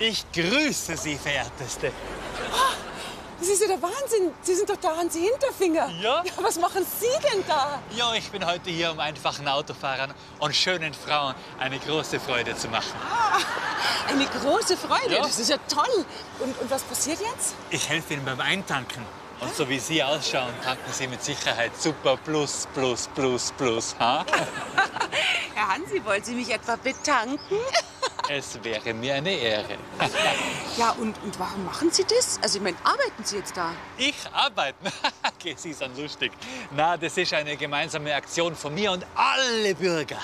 Ich grüße Sie, verehrteste. Das ist ja der Wahnsinn. Sie sind doch der Hansi Hinterfinger. Ja? Ja, was machen Sie denn da? Ja, ich bin heute hier, um einfachen Autofahrern und schönen Frauen eine große Freude zu machen. Eine große Freude. Ja. Das ist ja toll. Und was passiert jetzt? Ich helfe Ihnen beim Eintanken. Und so wie Sie ausschauen, tanken Sie mit Sicherheit super plus, plus, plus, plus. Ha? Herr Hansi, wollen Sie mich etwa betanken? Es wäre mir eine Ehre. Ja, und warum machen Sie das? Also, ich meine, arbeiten Sie jetzt da? Ich arbeite? Okay, Sie sind lustig. Na, das ist eine gemeinsame Aktion von mir und alle Bürger.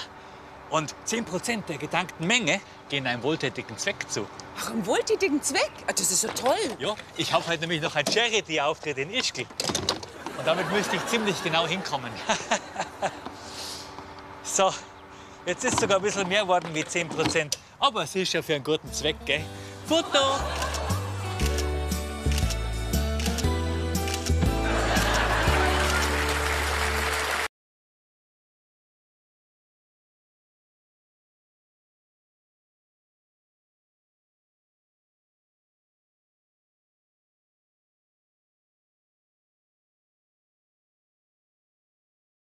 Und 10% der getankten Menge gehen einem wohltätigen Zweck zu. Ach, einen wohltätigen Zweck? Ah, das ist ja toll. Ja, ich habe heute nämlich noch einen Charity-Auftritt in Ischgl. Und damit müsste ich ziemlich genau hinkommen. So, jetzt ist sogar ein bisschen mehr geworden wie 10%. Aber es ist ja für einen guten Zweck, gell? Foto!